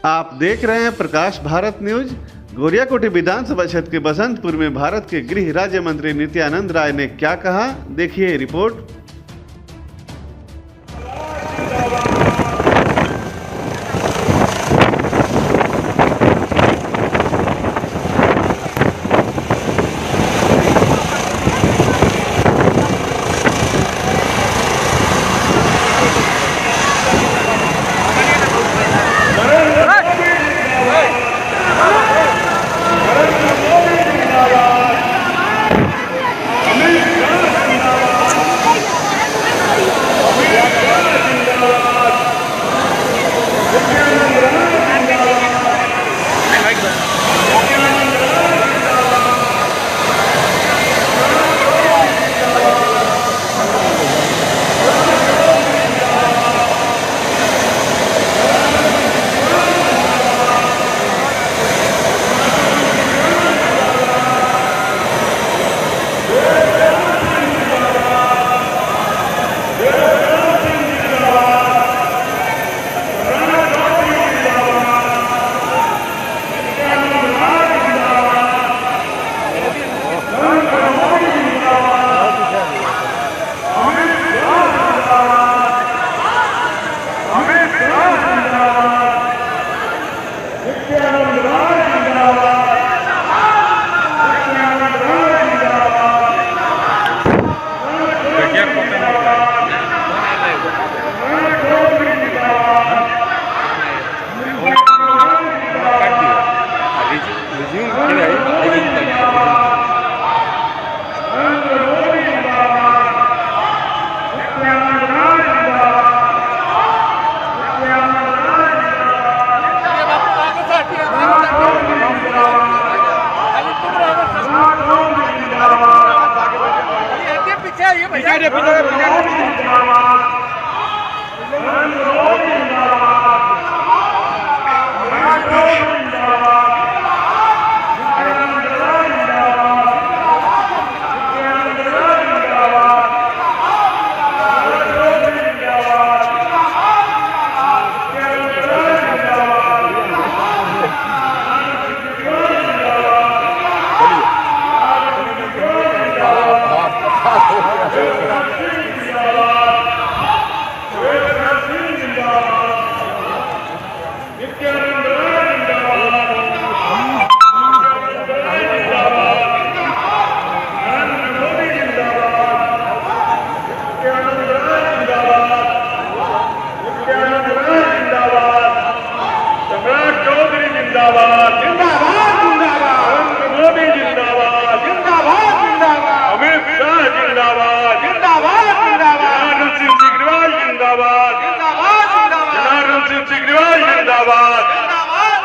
आप देख रहे हैं प्रकाश भारत न्यूज। गोरियाकोटी विधानसभा क्षेत्र के बसंतपुर में भारत के गृह राज्य मंत्री नित्यानंद राय ने क्या कहा, देखिए रिपोर्ट।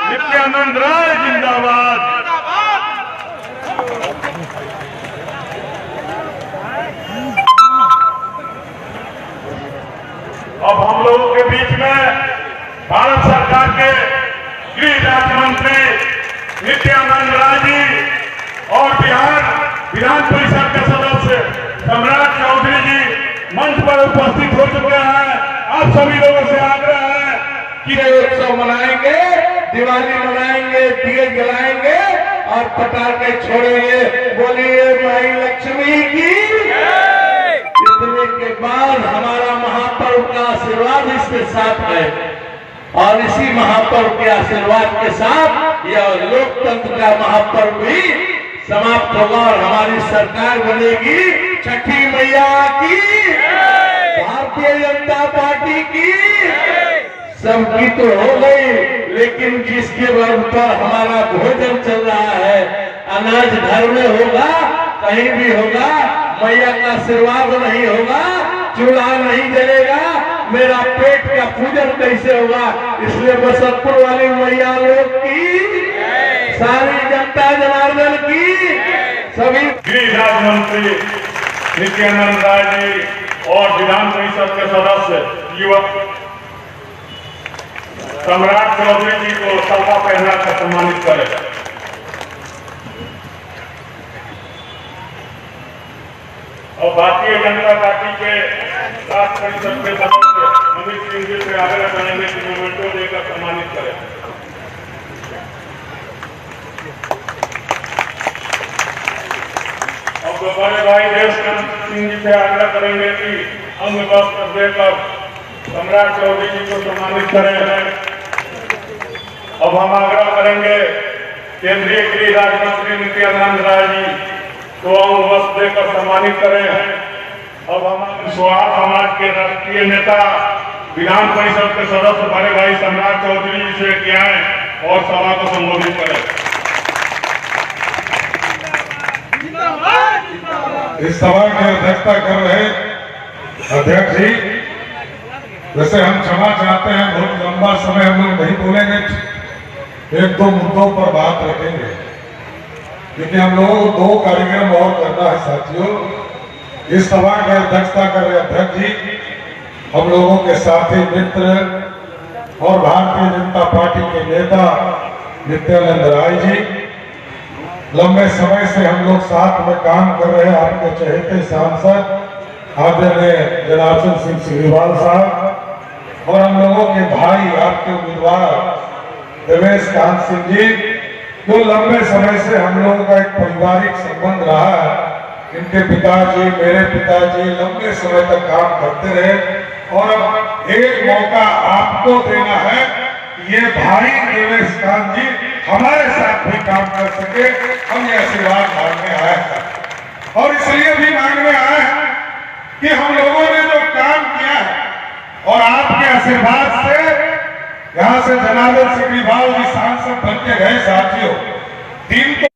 नित्यानंद राय जिंदाबाद। अब हम लोगों के बीच में भारत सरकार के गृह राज्य मंत्री नित्यानंद राय जी और बिहार विधान परिषद के सदस्य सम्राट चौधरी जी मंच पर उपस्थित हो चुके हैं। आप सभी लोगों से आग्रह है कि उत्सव मनाएंगे, दिवाली मनाएंगे, दिए जलाएंगे और पटाखे छोड़ेंगे। बोलिए माई लक्ष्मी की। इतने के बाद हमारा महापर्व का आशीर्वाद इसके साथ है और इसी महापर्व के आशीर्वाद के साथ यह लोकतंत्र का महापर्व भी समाप्त होगा और हमारी सरकार बनेगी। छठी मैया की, भारतीय जनता पार्टी की। सबकी तो हो गई, लेकिन जिसके वर्ग पर हमारा भोजन चल रहा है, अनाज घर में होगा, कहीं भी होगा, मैया का आशीर्वाद नहीं होगा, चूल्हा नहीं जलेगा, मेरा पेट का पूजन कैसे होगा। इसलिए बसंतपुर वाली मैया लोग की, सारी जनता जनार्दन की, सभी गृह राज्य मंत्री नित्यानंद राय जी और विधान परिषद के सदस्य युवक सम्राट चौधरी जी को सल्फा पहना कर सम्मानित करेगा। और भारतीय जनता पार्टी के राष्ट्र परिषद के सदस्य अमित सिंह जी से आग्रह करेंगे कि मोमेंटो देकर सम्मानित करें। सिंह जी से आग्रह करेंगे कि अंग वस्त्र देकर सम्राट चौधरी जी को सम्मानित करें। अब हम आग्रह करेंगे केंद्रीय गृह राज्य मंत्री नित्यानंद राय जी को अंग वस्त्र देकर सम्मानित करें। अब हम स्वाहा समाज के राष्ट्रीय नेता विधान परिषद के सदस्य बड़े भाई सम्राट चौधरी जी से किया है और सभा को संबोधित करें। इस सभा की अध्यक्षता कर रहे अध्यक्ष जी, वैसे हम क्षमा चाहते हैं, बहुत लंबा समय हम लोग नहीं बोलेंगे, एक दो मुद्दों पर बात रखेंगे क्योंकि हम लोगों को दो कार्यक्रम और करना है साथियों। इस सभा की अध्यक्षता कर रहे अध्यक्ष जी हम लोगों के साथी मित्र और भारतीय जनता पार्टी के नेता नित्यानंद राय जी, लंबे समय से हम लोग साथ में काम कर रहे हैं। आपके चहेते सांसद आदरणीय जनार्दन सिंह सिग्रीवाल साहब और हम लोगों के भाई आपके उम्मीदवार देवेश कांत सिंह जी, जो लंबे समय से हम लोगों का एक पारिवारिक संबंध रहा है। इनके पिताजी, मेरे पिताजी लंबे समय तक काम करते रहे और अब एक मौका आपको देना है, ये भाई देवेश कांत जी हमारे साथ भी काम कर सके, हम ये आशीर्वाद मांगने आए हैं। और इसलिए भी मांगने आए हैं कि हम लोगों ने जो काम किया है और आपके आशीर्वाद से यहाँ से जनार्दन सिग्रीवाल जी सांसद बन के गए साथियों, दिन को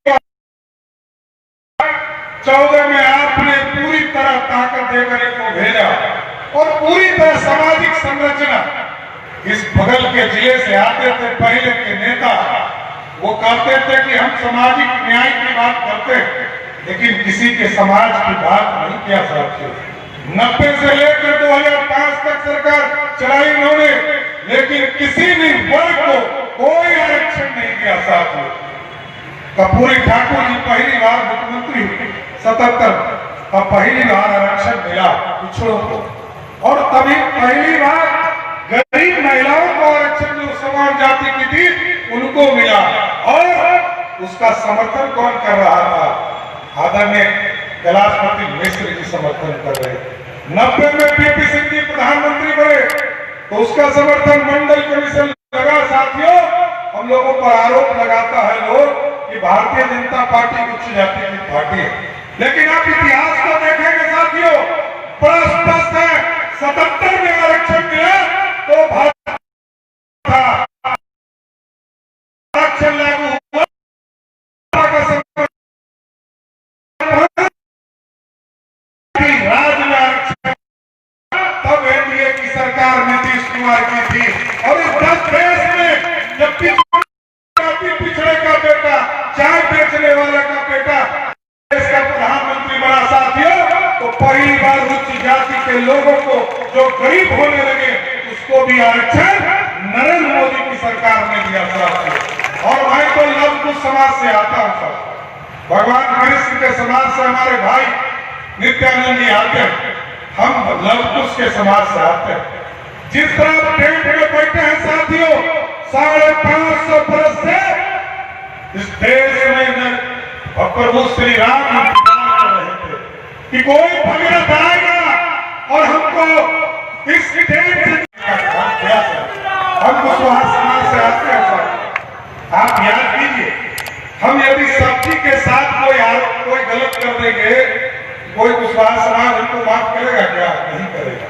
14 में आपने पूरी तरह ताकत देकर इनको भेजा और पूरी तरह सामाजिक संरचना। इस बगल के जिले से आते थे पहले के नेता, वो कहते थे कि हम सामाजिक न्याय की बात करते हैं, लेकिन किसी के समाज की बात नहीं किया साथियों। 90 से लेकर 2005 तक सरकार चलाई इन्होंने, लेकिन किसी भी वर्ग को कोई आरक्षण नहीं दिया साथियों। कपूरी ठाकुर जी पहली बार मुख्यमंत्री हुए 77, अब पहली बार आरक्षण मिला पिछड़ों को, और तभी पहली बार गरीब महिलाओं को आरक्षण जो समान जाति की थी उनको मिला। और उसका समर्थन कौन कर रहा था? आदरणीय कैलाशपति मिश्र जी समर्थन कर रहे। 90 में पीपी सिंह जी प्रधानमंत्री बने तो उसका समर्थन मंडल कमीशन लगा साथियों। हम लोगों पर आरोप लगाता है लोग कि भारतीय जनता पार्टी उच्च जाति की पार्टी है, लेकिन आप इतिहास को देखेंगे साथियों, बड़ा स्पष्ट है। 77 में आरक्षण दिया तो भारत आरक्षण लागू हुआ, राज्य में आरक्षण तब एनडीए की सरकार नीतीश कुमार की थी। और इस देश में जब पिछड़े का बेटा, चाय बेचने वाले का बेटा देश का प्रधानमंत्री बना साथियों, तो पहली बार उच्च जाति के लोगों को जो गरीब होने लगे उसको भी आरक्षण नरेंद्र मोदी की सरकार ने दिया साथियों। और मैं तो लवकुश समाज से आता हूं सर, भगवान कृष्ण के समाज से हमारे भाई नित्यानंद जी आते हैं, हम लवकुश के समाज से आते हैं। जिस तरह टेंट में बैठे हैं साथियों, 550 बरस से इस देश में प्रभु श्री राम कर रहे थे कि कोई भगीरथ आएगा और हमको इस हम कुशवाहा समाज से आते हैं सर। आप याद कीजिए, हम यदि सब्जी के साथ कोई गलत कर देंगे, कोई कुशवाहा समाज हमको माफ करेगा क्या? नहीं करेगा।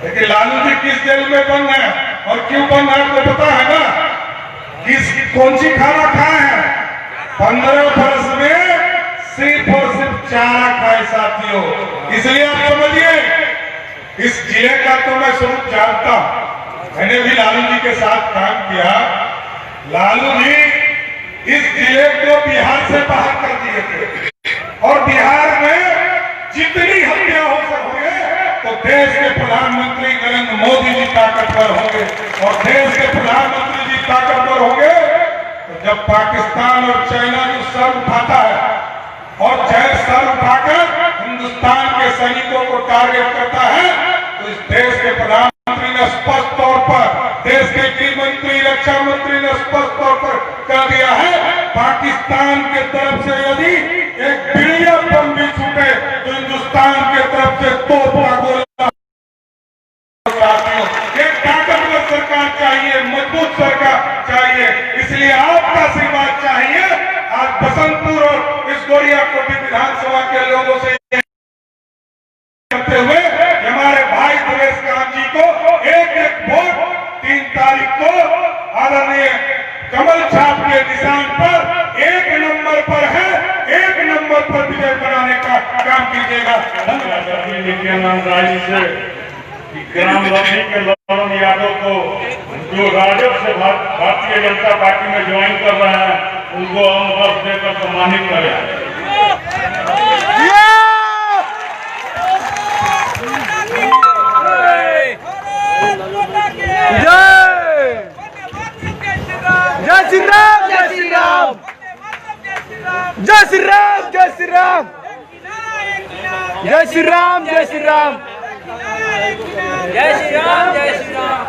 लेकिन लालू जी किस जेल में बंद है और क्यों बंद है आपको पता है ना? कौन सी खाना खाए हैं? 15 वर्ष में सिर्फ और सिर्फ चारा खाए साथियों। इसलिए आप समझिए, इस जिले का तो मैं स्वरूप जानता हूं, मैंने भी लालू जी के साथ काम किया। लालू जी इस जिले को बिहार से बाहर कर दिए थे और बिहार में जितनी हत्या हो सके तो देश के प्रधानमंत्री नरेंद्र मोदी जी ताकतवर होंगे और देश के प्रधानमंत्री जी ताकतवर होंगे तो जब पाकिस्तान और चाइना जो सर उठाता है और चाहे सर उठाकर हिंदुस्तान के सैनिकों को टारगेट करता है, तो इस देश के प्रधानमंत्री ने स्पष्ट तौर पर, देश के गृह मंत्री, रक्षा मंत्री ने स्पष्ट तौर पर कह दिया है पाकिस्तान के तरफ से यदि एक बिड़िया बम भी छूटे तो हिंदुस्तान के तरफ से तोप का गोला। एक ताकतवर सरकार चाहिए, मजबूत सरकार चाहिए, इसलिए आपका आशीर्वाद चाहिए। आज बसंतपुर और इस गोरियाकोटी विधानसभा के लोगों से करते हुए हमारे भाई सुरेश कांत जी को एक वोट 3 तारीख को आदरणीय कमल छाप के निशान पर 1 नंबर पर है, 1 नंबर पर विजय बनाने का काम कीजिएगा। नित्यानंद राय से ग्रामवासी के ललन यादव को जो राजद से भारतीय जनता पार्टी में ज्वाइन कर रहे हैं उनको हम वर्ष देकर सम्मानित करें। जय श्री राम, जय श्री राम, जय श्री राम, जय श्री राम, जय श्री राम, जय श्री राम, जय श्री राम, जय श्री राम।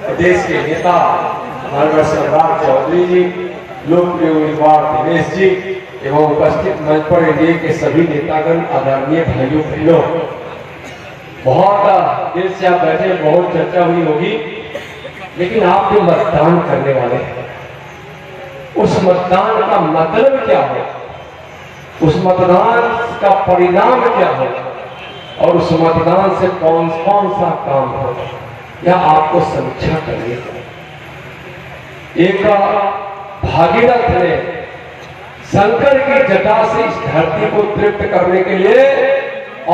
प्रदेश के नेता माननीय राम चौधरी जी, लोकप्रिय उम्मीदवार दिनेश जी एवं उपस्थित मंच पर एनडीए के सभी नेतागण, आदरणीय भाइयों बहनों, बहुत देर से आप बैठे, बहुत चर्चा हुई होगी, लेकिन आप जो मतदान करने वाले हैं उस मतदान का मतलब क्या है, उस मतदान का परिणाम क्या है और उस मतदान से कौन कौन सा काम हो, यह आपको समीक्षा करनी है। एक भागीरथ ने शंकर की जटा से इस धरती को तृप्त करने के लिए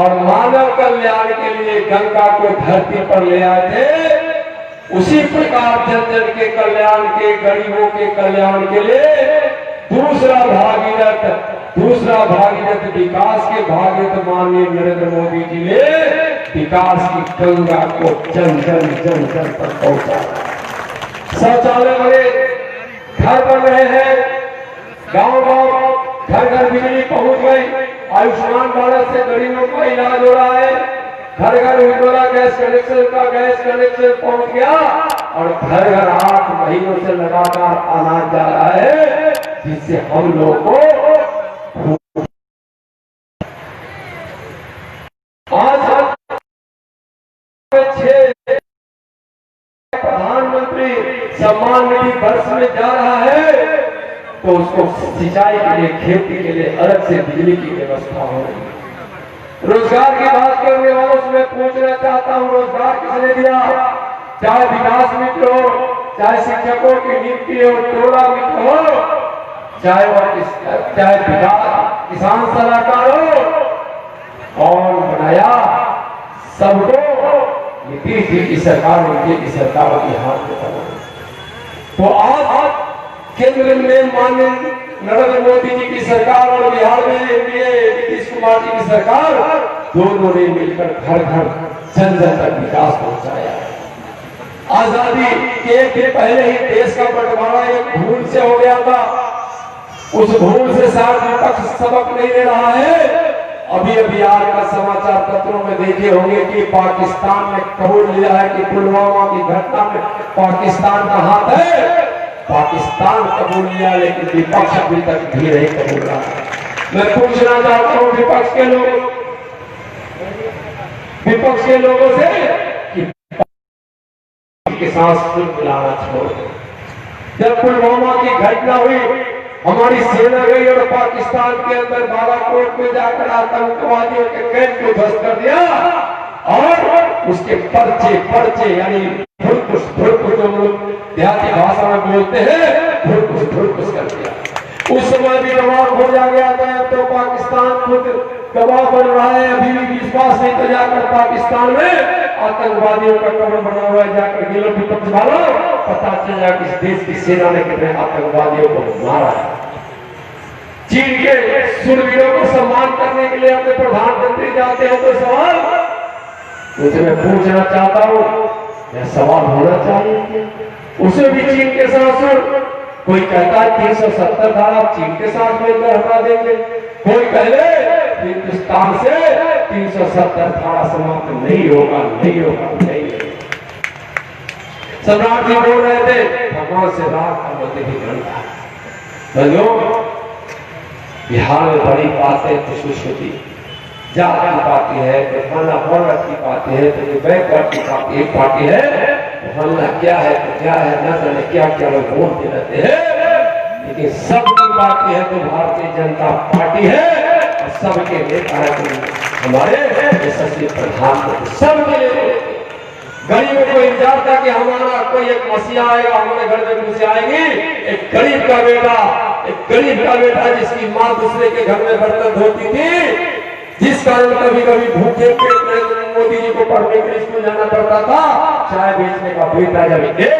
और मानव कल्याण के लिए गंगा को धरती पर ले आए थे। उसी प्रकार जन जन के कल्याण के, गरीबों के कल्याण के लिए दूसरा भागीरथ विकास के भागीरथ माननीय नरेंद्र मोदी जी ने विकास की गंगा को जन जन तक पहुंचा। शौचालय बने, घर बन रहे हैं, गांव घर घर बिजली पहुंच गई, आयुष्मान भारत से गरीबों का इलाज हो रहा है, घर घर उज्ज्वला गैस कनेक्शन पहुंच गया और घर घर 8 महीनों से लगातार अनाज जा रहा है, जिससे हम लोग को आज 6 प्रधानमंत्री सम्मान निधि वर्ष में जा रहा है, तो उसको सिंचाई के लिए, खेती के लिए अलग से बिजली की व्यवस्था हो रही है। रोजगार की बात करने वालों से मैं पूछना चाहता हूँ, रोजगार किसने दिया? चाहे विकास मित्र हो, चाहे शिक्षकों की नियुक्ति हो, टोला मित्र हो, चाहे किसान सलाहकार हो, कौन बनाया? सबको नीतीश जी की सरकार, की हाथ में बना। तो आज केंद्र में माननीय नरेंद्र मोदी जी की सरकार और बिहार में नीतीश कुमार जी की सरकार, दोनों ने मिलकर घर घर जन जन तक विकास पहुंचाया। आजादी के एक पहले ही देश का बंटवारा एक भूल से हो गया था, उस भूल से शायद विपक्ष सबक नहीं ले रहा है। अभी आज का समाचार पत्रों में देखे होंगे कि पाकिस्तान ने कबूल लिया है कि पुलवामा की घटना में पाकिस्तान का हाथ है। पाकिस्तान कबूल लिया, लेकिन विपक्ष अभी तक भी नहीं कबूल रहा। मैं पूछना चाहता हूँ विपक्ष के लोगों से कि के साथ मिलाना छोड़। जब पुलवामा की घटना हुई, हमारी सेना गई और पाकिस्तान के अंदर बालाकोट में जाकर आतंकवादियों के कैंप को ध्वस्त कर दिया और उसके पर्चे यानी धुरकुश जो हम लोग देहाती भाषा में बोलते हैं, धुरकुश कर दिया। उस समय भी दबाव हो जा गया था, तो पाकिस्तान खुद दबाव बन रहा है। अभी भी विश्वास नहीं तो जाकर पाकिस्तान में आतंकवादियों का कब्र बना हुआ है, जाकर गिलो विपक्ष वालों, पता चल जाए कि इस देश की सेना ने कितने आतंकवादियों को मारा है। चीन के शूरवीरों को सम्मान करने के लिए अपने प्रधानमंत्री जाते हैं, तो सवाल मुझे मैं पूछना चाहता हूँ, यह सवाल होना चाहिए उसे भी चीन के साथ कोई कहता है 370 धारा चीन के साथ मिलकर हटा देंगे, कोई पहले हिंदुस्तान से 370 धारा समाप्त नहीं होगा। सम्राट जी बोल रहे थे भगवान से राग का मंदिर भी बनता है। बंधुओं, बिहार में बड़ी बातें खुशबू होती, जात की पार्टी है, तो फलाना वर्ग की पार्टी है, तो बैकवर्ड की पार्टी एक पार्टी है, तो फलाना क्या है तो क्या है, न जाने क्या क्या लोग बोलते रहते हैं। लेकिन सबकी पार्टी है तो भारतीय जनता पार्टी है, और सबके नेता है तो हमारे यशस्वी प्रधानमंत्री। सबके लिए गरीबों को इंतजार था कि हमारा कोई एक मसीहा आएगा, हमारे घर में खुशी आएगी। एक गरीब का बेटा जिसकी माँ दूसरे के घर में बर्तन धोती थी, जिस कारण कभी कभी भूखे पेट में मोदी जी को पढ़ने के लिए स्कूल जाना पड़ता था, चाय बेचने का बेटा जब एक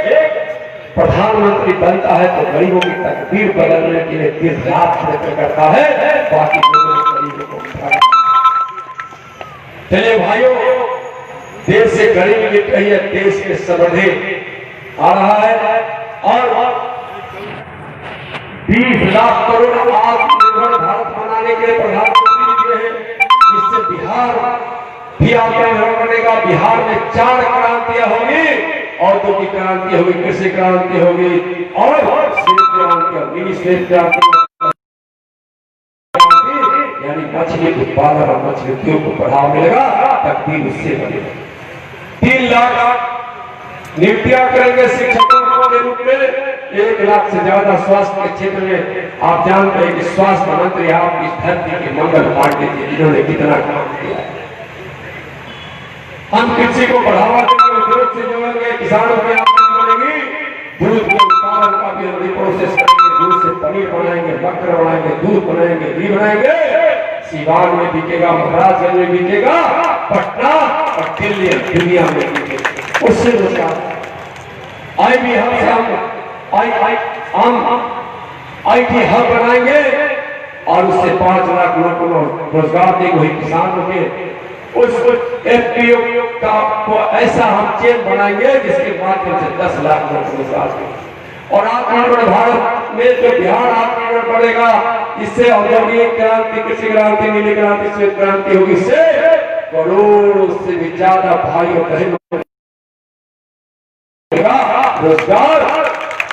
प्रधानमंत्री बनता है तो गरीबों की तकदीर बदलने के लिए दिन रात प्रयत्न करता है। बाकी गरीबों को चलिए भाइयों, देश से गरीबी मिट रही है, देश में समृद्धि आ रहा है, और 20 लाख करोड़ आत्मनिर्भर भारत बनाने के लिए प्रधानमंत्री जी हैं, जिससे बिहार भी आत्मनिर्भर बनेगा। बिहार में 4 क्रांतियां होगी, औद्योगिक क्रांति होगी, कृषि क्रांति होगी, और श्वेत क्रांति होगी। श्वेत क्रांति यानी मछली उत्पादन और मछली उद्योग को बढ़ावा मिलेगा, तकदीर उससे बनेगी। 3 लाख नियुक्तियां करेंगे शिक्षकों के रूप में, 1 लाख से ज्यादा स्वास्थ्य के क्षेत्र में। आप जानते हैं कि स्वास्थ्य मंत्री आपकी धरती के मंगल पांडे थे, जिन्होंने कितना काम किया है। हम कृषि को बढ़ावा देंगे, उद्योग से जोड़ेंगे, किसानों की आमदनी बढ़ेगी, दूध के उत्पादन का भी रिप्रोसेस करेंगे, दूध से पनीर बनाएंगे, बटर बनाएंगे, दूध बनाएंगे, घी बनाएंगे। सीवान में बिकेगा, महाराजगंज में बिकेगा, पटना और दिल्ली दुनिया में बिकेगा। उससे रोजगार आईटी हब बनाएंगे, और उससे 5 लाख लोगों को रोजगार देंगे, वही किसानों के। उस एफपीओ का को ऐसा हम चेन बनाएंगे जिसके माध्यम से 10 लाख लोगों को रोजगार देंगे। और आत्मनिर्भर भारत में जो बिहार आत्मनिर्भर बढ़ेगा, इससे औद्योगिक क्रांति, कृषि क्रांति, नीली क्रांति, श्वेत क्रांति होगी। इससे करोड़ों से भी ज्यादा भाई और बहनों रोजगार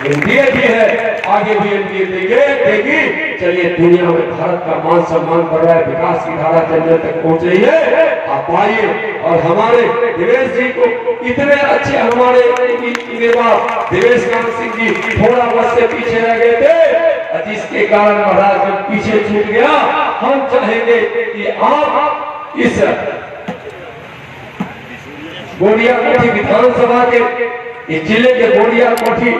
एनडीए भी है, आगे भी एनडीए देगी। चलिए, दुनिया में भारत का मान सम्मान बढ़ रहा है, विकास की धारा जन तक पहुंच रही है। आप आइए, और हमारे देवेश जी को इतने अच्छे, हमारे देवेश कांत सिंह जी थोड़ा बस से पीछे रह गए थे, जिसके कारण महाराज पीछे छूट गया। हम चाहेंगे कि आप इस गोड़िया कोठी विधानसभा के, इस जिले के गोड़िया कोठी,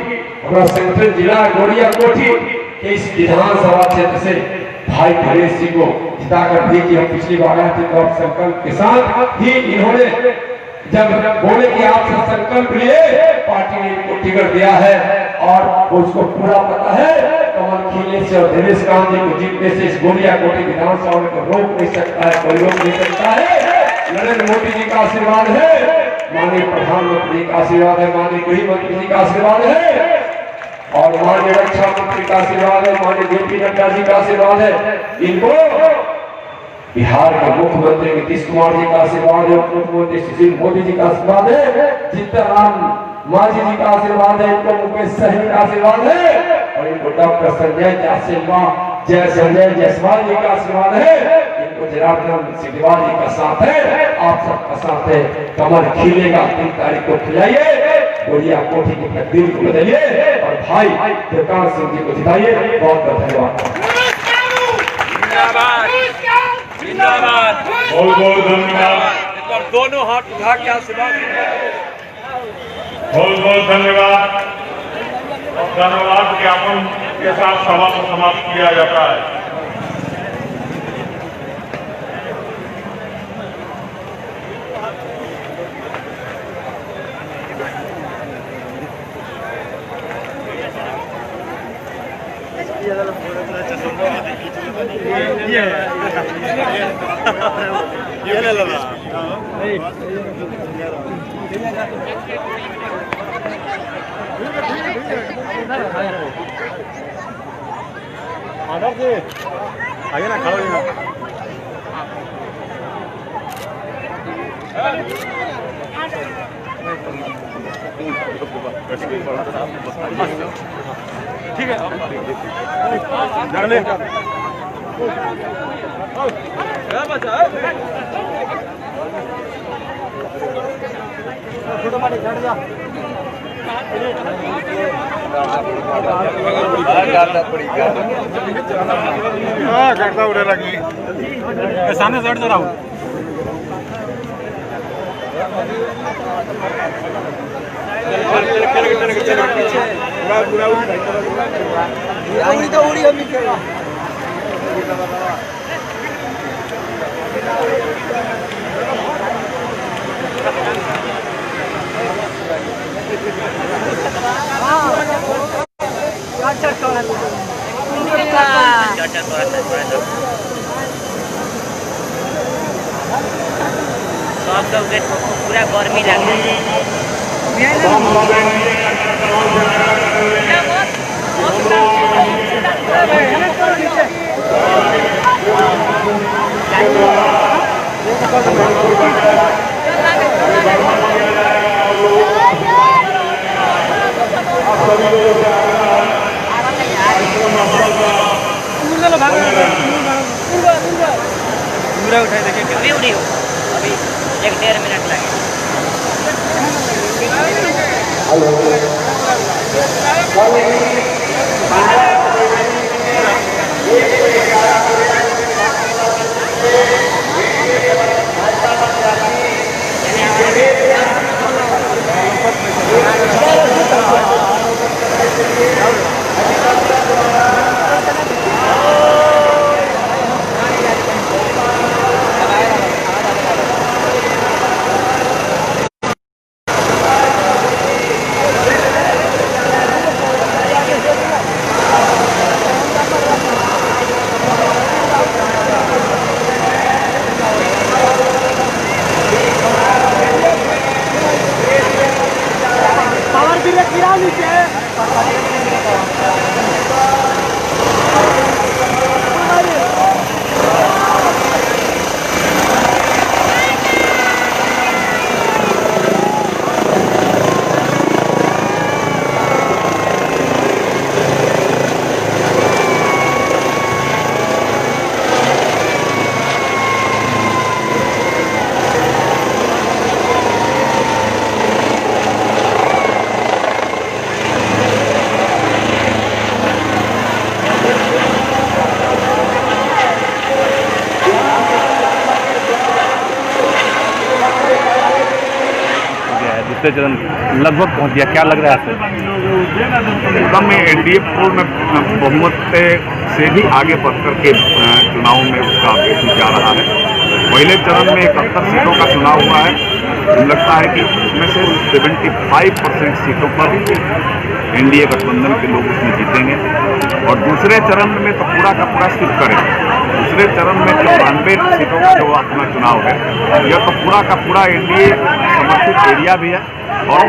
हमारा सेंट्रल जिला गोड़िया कोठी के इस विधानसभा क्षेत्र से भाई देवेश जी को जिताकर देखिए। हम पिछली बार आए थे तो आप संकल्प के साथ ही इन्होंने जब बोले कि आप संकल्प लिए, पार्टी ने इनको टिकट दिया है, और उसको पूरा पता है कमल खिलने से और देवेश कांत जी को जीतने से इस गोड़िया कोठी विधानसभा में रोक नहीं सकता है, कोई रोक नहीं सकता है। नरेंद्र मोदी जी का आशीर्वाद है, माननीय प्रधानमंत्री का आशीर्वाद है, माननीय गृह मंत्री जी का आशीर्वाद है, और माननीय रक्षा मंत्री का आशीर्वाद है, माननीय जेपी नड्डा जी का आशीर्वाद है। इनको बिहार के मुख्यमंत्री नीतीश कुमार जी का आशीर्वाद है, उप मुख्यमंत्री सुशील मोदी जी का आशीर्वाद है, जीतन मांझी जी का आशीर्वाद है, इनको मुकेश सहनी का आशीर्वाद है, और इनको डॉक्टर संजय जायसवाल जी का आशीर्वाद है, इनको जनार्दन सिग्रीवाल जी का साथ है, आप सबका साथ है। कमल खिलेगा, 3 तारीख को खिलाइए, गोड़िया कोठी की तकदीर को बदलिए, और भाई प्रकाश सिंह जी को जिताइए। बहुत बहुत धन्यवाद। बहुत बहुत धन्यवाद। दोनों हाथ उठा के आशीर्वाद, बहुत बहुत धन्यवाद। धन्यवाद ज्ञापन के साथ सभा को समाप्त किया जाता है। आगे ना खड़ो ना। ठीक है करता उड़े लगी सामने से हट जरा सब पूरा गर्मी लग रही उठाए देखिए अभी उड़ी हो अभी 1-1.5 मिनट लगे दूसरे चरण लगभग पहुंच गया, क्या लग रहा है आपको? एकदम में एनडीए पूर्ण बहुमत से भी आगे बढ़ करके चुनाव में उसका अभ्यर्थी जा रहा है। पहले चरण में 71 सीटों का चुनाव हुआ है। मुझे लगता है कि उसमें से 75% सीटों पर एनडीए गठबंधन के लोग उसमें जीतेंगे और दूसरे चरण में तो पूरा का पूरा सिर्फ करेंगे। दूसरे चरण में 92 सीटों का जो अपना चुनाव है, यह तो पूरा का पूरा एनडीए समर्थित एरिया भी है और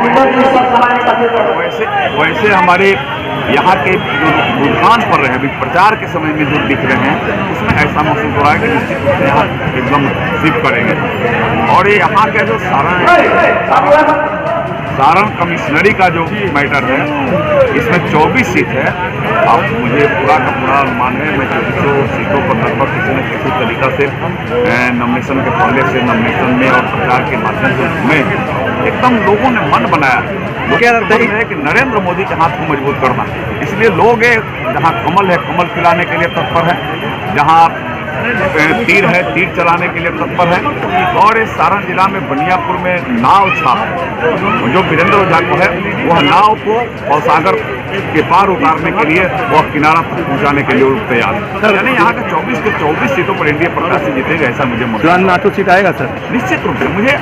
वैसे हमारे यहाँ के जो रुझान पर रहे अभी प्रचार के समय में जो दिख रहे हैं, उसमें ऐसा महसूस हो रहा है कि निश्चित रूप से यहाँ एकदम सिप करेंगे। और ये यहाँ का जो सारण कमिश्नरी का जो मैटर है, इसमें 24 सीट है। अब मुझे पूरा का पूरा अनुमान है, मैं 24 सीटों पर लगभग किसी न किसी तरीका से नॉमिनेशन के पहले से नॉमिनेशन में और प्रचार के माध्यम से में एकदम लोगों ने मन बनाया। क्या लगता है कि नरेंद्र मोदी के हाथ को मजबूत करना, इसलिए लोग जहाँ कमल है कमल खिलाने के लिए तत्पर है, जहाँ तीर है तीर चलाने के लिए तत्पर है। और इस सारण जिला में बनियापुर में नाव छाप जो वीरेंद्र ओझा को है, वह नाव को भवसागर के पार उतारने के लिए वह किनारा तक पहुंचाने के लिए तैयार है। यानी यहाँ के 24 के 24 सीटों पर एनडीए प्रत्याशी जीतेगा, ऐसा मुझे सीट आएगा सर निश्चित रूप से। मुझे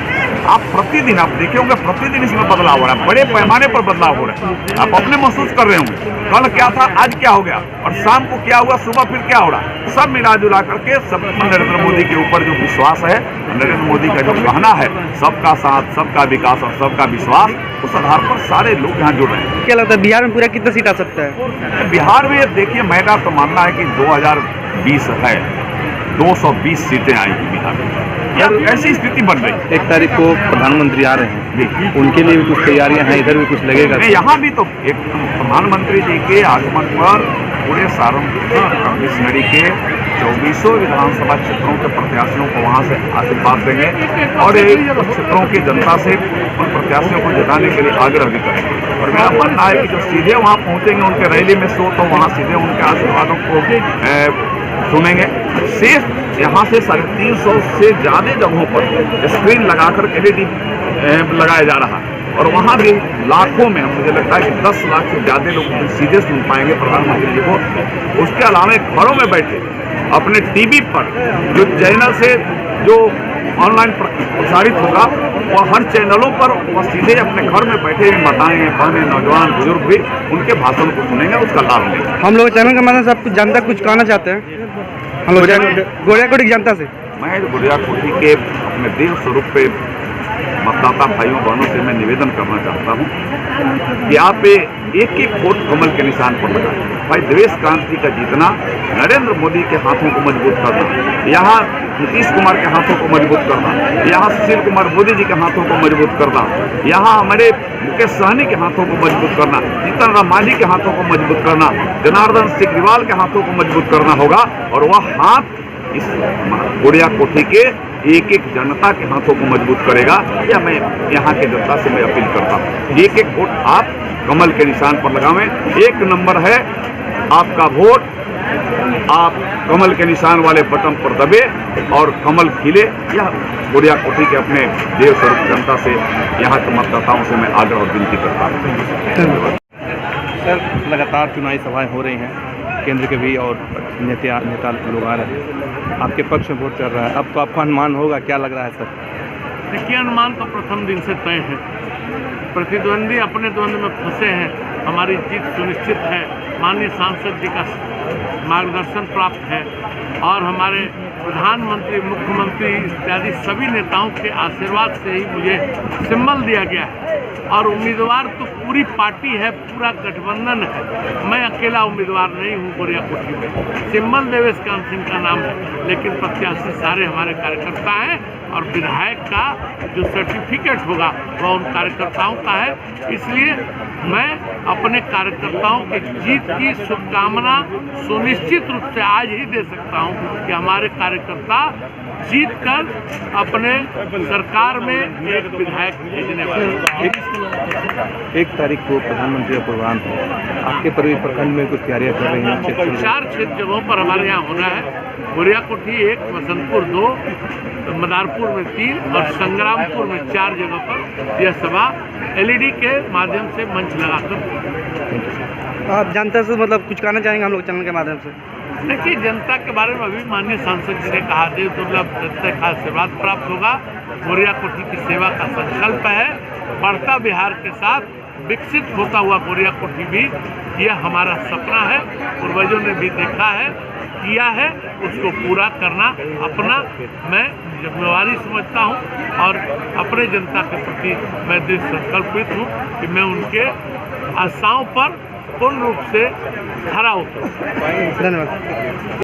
आप प्रतिदिन आप देखे होंगे, प्रतिदिन इसमें बदलाव हो रहा है, बड़े पैमाने पर बदलाव हो रहा है। आप अपने महसूस कर रहे होंगे कल क्या था, आज क्या हो गया और शाम को क्या हुआ, सुबह फिर क्या हो रहा। सब मिला जुला करके सब नरेंद्र मोदी के ऊपर जो विश्वास है, नरेंद्र मोदी का जो कहना है सबका साथ सबका विकास और सबका विश्वास, उस आधार पर सारे लोग यहाँ जुड़ रहे हैं। क्या लगता है बिहार में पूरा कितना सीट आ सकता है? बिहार में देखिए, मेरा तो मानना है कि 2020 है, 220 सीटें आएंगी बिहार में। यह ऐसी स्थिति बन रही है। 1 तारीख को प्रधानमंत्री आ रहे हैं, उनके लिए भी कुछ तैयारियां हैं, इधर भी कुछ लगेगा? नहीं, यहाँ भी तो एक प्रधानमंत्री जी के आगमन पर पूरे मिशनरी के 24 विधानसभा क्षेत्रों के प्रत्याशियों को वहाँ से आशीर्वाद देंगे और क्षेत्रों की जनता से उन प्रत्याशियों को जिताने के लिए आग्रह भी करेंगे। और मेरा मानना है कि जो सीधे वहाँ पहुँचेंगे उनके रैली में तो वहाँ सीधे उनके आशीर्वादों को सुनेंगे। सिर्फ यहाँ से 350 से ज़्यादा जगहों पर स्क्रीन लगाकर LED लगाया जा रहा है और वहाँ भी लाखों में, मुझे लगता है कि 10 लाख से ज़्यादा लोग सीधे सुन पाएंगे प्रधानमंत्री जी को। उसके अलावा घरों में बैठे अपने टीवी पर जो चैनल से जो ऑनलाइन प्रसारित होगा वह हर चैनलों पर वह सीधे अपने घर में बैठे माताएं, बहनें, नौजवान, बुजुर्ग भी उनके भाषण को सुनेंगे, उसका लाभ लेंगे। हम लोग चैनल के माध्यम से आप जनता कुछ कहना चाहते हैं? हम लोग गोरियाकोटी की जनता से मैं गोरियाकोटी के अपने देव स्वरूप पे मतदाता भाइयों बहनों से मैं निवेदन करना चाहता हूं कि आप एक एक वोट कमल के निशान पर लगाएं। भाई देवेश क्रांति का जीतना, नरेंद्र मोदी के हाथों को मजबूत करना, यहाँ नीतीश कुमार के हाथों को मजबूत करना, यहाँ सुशील कुमार मोदी जी के हाथों को मजबूत करना, यहाँ हमारे मुकेश सहनी के हाथों को मजबूत करना, जीतन राम मांझी के हाथों को मजबूत करना, जनार्दन सिग्रीवाल के हाथों को मजबूत करना होगा और वह हाथ इस गोरियाकोटी के एक एक जनता के हाथों को मजबूत करेगा। या मैं यहाँ के जनता से मैं अपील करता हूँ, एक एक वोट आप कमल के निशान पर लगावें। 1 नंबर है आपका वोट, आप कमल के निशान वाले बटन पर दबे और कमल खिले। यह गोरियाकोटी के अपने देव स्वरूप जनता से, यहाँ के मतदाताओं से मैं आग्रह और विनती करता हूँ। सर, लगातार चुनावी सभाएं हो रही हैं, केंद्र के भी और नेता लोग आ रहे हैं, आपके पक्ष में वोट चल रहा है, अब तो आपका अनुमान होगा, क्या लग रहा है सर? देखिए, अनुमान तो प्रथम दिन से तय है। प्रतिद्वंदी अपने द्वंद्व में फंसे हैं, हमारी जीत सुनिश्चित है। माननीय सांसद जी का मार्गदर्शन प्राप्त है और हमारे प्रधानमंत्री, मुख्यमंत्री इत्यादि सभी नेताओं के आशीर्वाद से ही मुझे सिंबल दिया गया है और उम्मीदवार तो पूरी पार्टी है, पूरा गठबंधन है। मैं अकेला उम्मीदवार नहीं हूँ गोरियाकोटी में। सिंबल देवेश कांत सिंह का नाम है, लेकिन प्रत्याशी सारे हमारे कार्यकर्ता हैं और विधायक का जो सर्टिफिकेट होगा वह उन कार्यकर्ताओं का है। इसलिए मैं अपने कार्यकर्ताओं के जीत की शुभकामना सुनिश्चित रूप से आज ही दे सकता हूं कि हमारे कार्यकर्ता जीत कर अपने सरकार में एक विधायक भेजने वाले। 1 तारीख को प्रधानमंत्री का प्रोग्राम है, आपके प्रखंड में कुछ तैयारियां कर रही हैं? 4 जगहों पर हमारे यहाँ होना है। गोरियाकोटी 1, बसंतपुर 2, मदारपुर में 3 और संग्रामपुर में 4 जगह पर यह सभा LED के माध्यम से मंच लगाकर। आप जनता से मतलब कुछ कहना चाहेंगे हम लोग चैनल के माध्यम से? देखिए, जनता के बारे में अभी माननीय सांसद जी ने कहा, देव दुर्लभ जनता का आशीर्वाद प्राप्त होगा। गोरियाकोटी की सेवा का संकल्प है। बढ़ता बिहार के साथ विकसित होता हुआ गोरियाकोटी भी, यह हमारा सपना है। पूर्वजों ने भी देखा है, किया है, उसको पूरा करना अपना मैं जिम्मेवारी समझता हूं और अपने जनता के प्रति मैं दृढ़ संकल्पित हूं कि मैं उनके आशाओं पर पूर्ण रूप से खरा उतरूं। धन्यवाद।